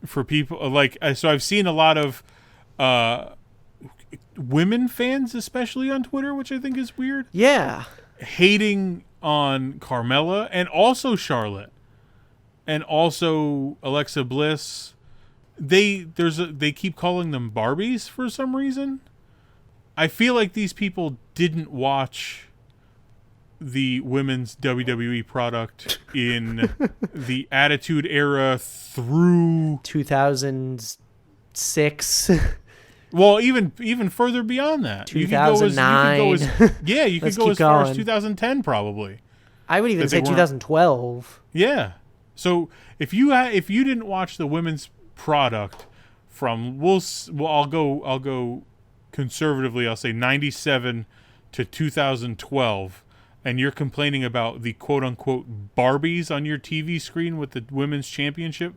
for people like so. I've seen a lot of women fans, especially on Twitter, which I think is weird. Yeah, hating on Carmella and also Charlotte and also Alexa Bliss. They keep calling them Barbies for some reason. I feel like these people didn't watch the women's WWE product in the Attitude Era through 2006. Well, even further beyond that. 2009. You could go as far as 2010 probably. I would even say 2012. Yeah. So if you didn't watch the women's product from I'll go conservatively, I'll say 97 to 2012, and you're complaining about the quote-unquote Barbies on your TV screen with the women's championship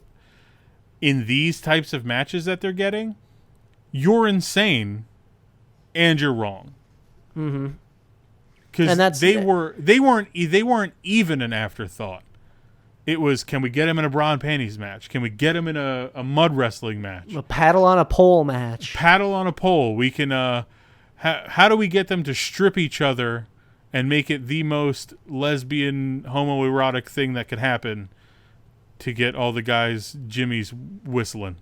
in these types of matches that they're getting, you're insane and you're wrong. Mm-hmm. Because they weren't even an afterthought. It was, can we get him in a bra and panties match? Can we get him in a mud wrestling match? A paddle on a pole match. Paddle on a pole. We can. How do we get them to strip each other and make it the most lesbian, homoerotic thing that could happen to get all the guys' jimmies whistling?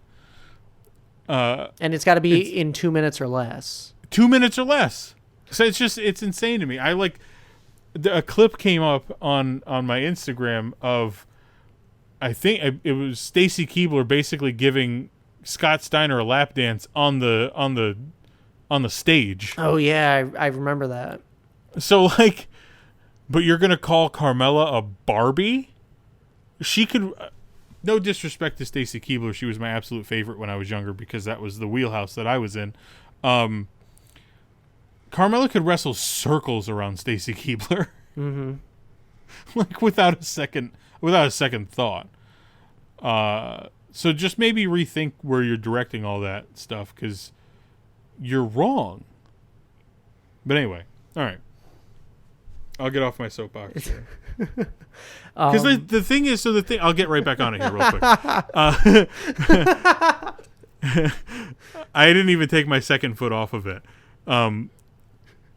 And it's got to be in 2 minutes or less. 2 minutes or less. So it's insane to me. I like a clip came up on my Instagram of, I think it was Stacy Keibler basically giving Scott Steiner a lap dance on the stage. Oh yeah, I remember that. So like, but you're gonna call Carmella a Barbie? She could. No disrespect to Stacy Keibler, she was my absolute favorite when I was younger because that was the wheelhouse that I was in. Carmella could wrestle circles around Stacy Keibler, like without a second thought. So just maybe rethink where you're directing all that stuff because you're wrong. But anyway, all right. I'll get off my soapbox here. Because the thing is, I'll get right back on it here real quick. I didn't even take my second foot off of it. I'll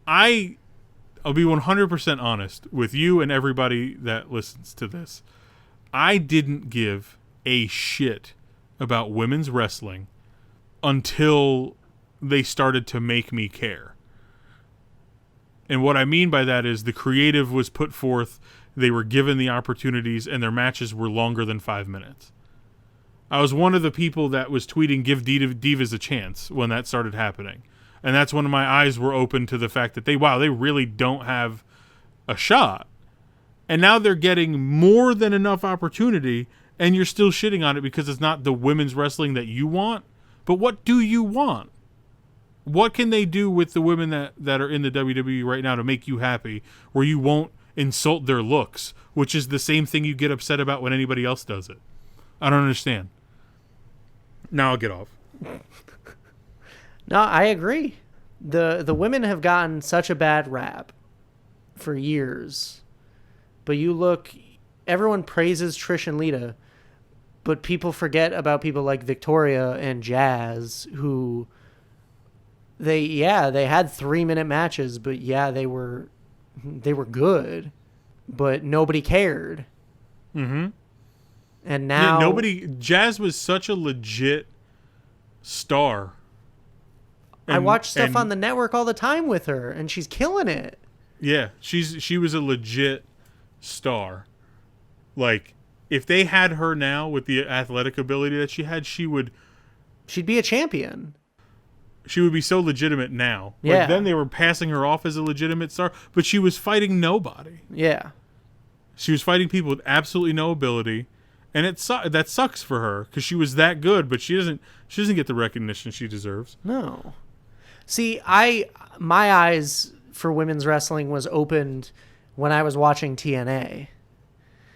be 100% honest with you and everybody that listens to this. I didn't give a shit about women's wrestling until they started to make me care. And what I mean by that is the creative was put forth, they were given the opportunities, and their matches were longer than 5 minutes. I was one of the people that was tweeting, give Divas a chance when that started happening. And that's when my eyes were open to the fact that they really don't have a shot. And now they're getting more than enough opportunity, and you're still shitting on it because it's not the women's wrestling that you want. But what do you want? What can they do with the women that are in the WWE right now to make you happy where you won't insult their looks, which is the same thing you get upset about when anybody else does it? I don't understand. Now I'll get off. No, I agree. The women have gotten such a bad rap for years. But you look, everyone praises Trish and Lita, but people forget about people like Victoria and Jazz who they had 3-minute matches, but they were good, but nobody cared. Mm-hmm. And now Jazz was such a legit star. I watch stuff on the network all the time with her, and she's killing it. Yeah, she was a legit star. Like, if they had her now with the athletic ability that she had, she'd be a champion. She would be so legitimate now. Yeah. Like, then they were passing her off as a legitimate star, but she was fighting nobody. Yeah. She was fighting people with absolutely no ability, and that sucks for her because she was that good, but she doesn't get the recognition she deserves. No. See, my eyes for women's wrestling was opened when I was watching TNA.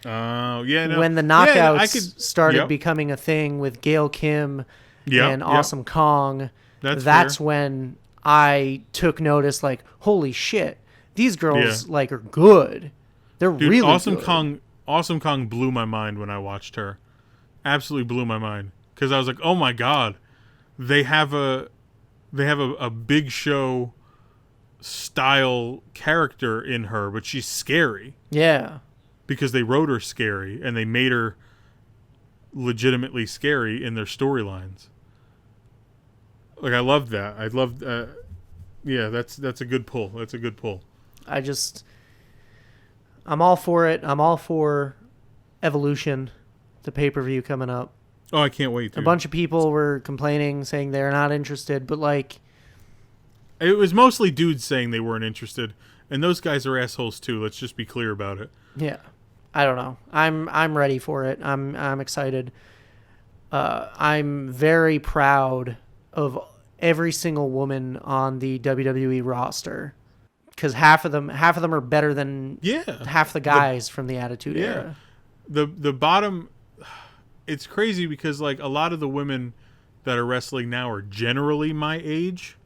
Oh, yeah. No. When the knockouts started becoming a thing with Gail Kim and Awesome Kong, that's when I took notice, like, holy shit, these girls are good. They're really Awesome good. Awesome Kong blew my mind when I watched her. Absolutely blew my mind. because I was like, oh my god, they have a Big Show style character in her, but she's scary. Yeah. Because they wrote her scary and they made her legitimately scary in their storylines. Like, I loved that. I loved yeah, that's a good pull. That's a good pull. I'm all for it. I'm all for Evolution, the pay-per-view coming up. Oh, I can't wait, dude. A bunch of people were complaining, saying they're not interested, but like, it was mostly dudes saying they weren't interested, and those guys are assholes too. Let's just be clear about it. Yeah. I don't know. I'm ready for it. I'm excited. I'm very proud of every single woman on the WWE roster, because half of them are better than half the guys from the Attitude Era. The bottom, it's crazy because like a lot of the women that are wrestling now are generally my age.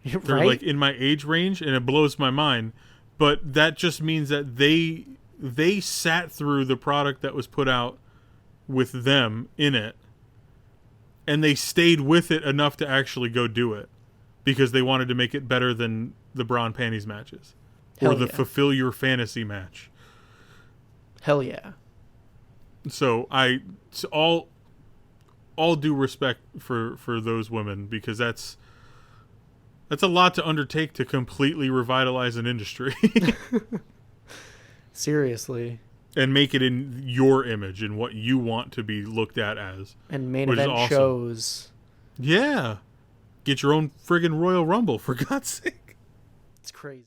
They're right? Like in my age range, and it blows my mind. But that just means that they sat through the product that was put out with them in it, and they stayed with it enough to actually go do it because they wanted to make it better than the bra and panties matches or the fulfill your fantasy match. Hell yeah. So all due respect for those women, because that's a lot to undertake to completely revitalize an industry. Seriously. And make it in your image and what you want to be looked at as. And main event shows. Yeah. Get your own friggin' Royal Rumble, for God's sake. It's crazy.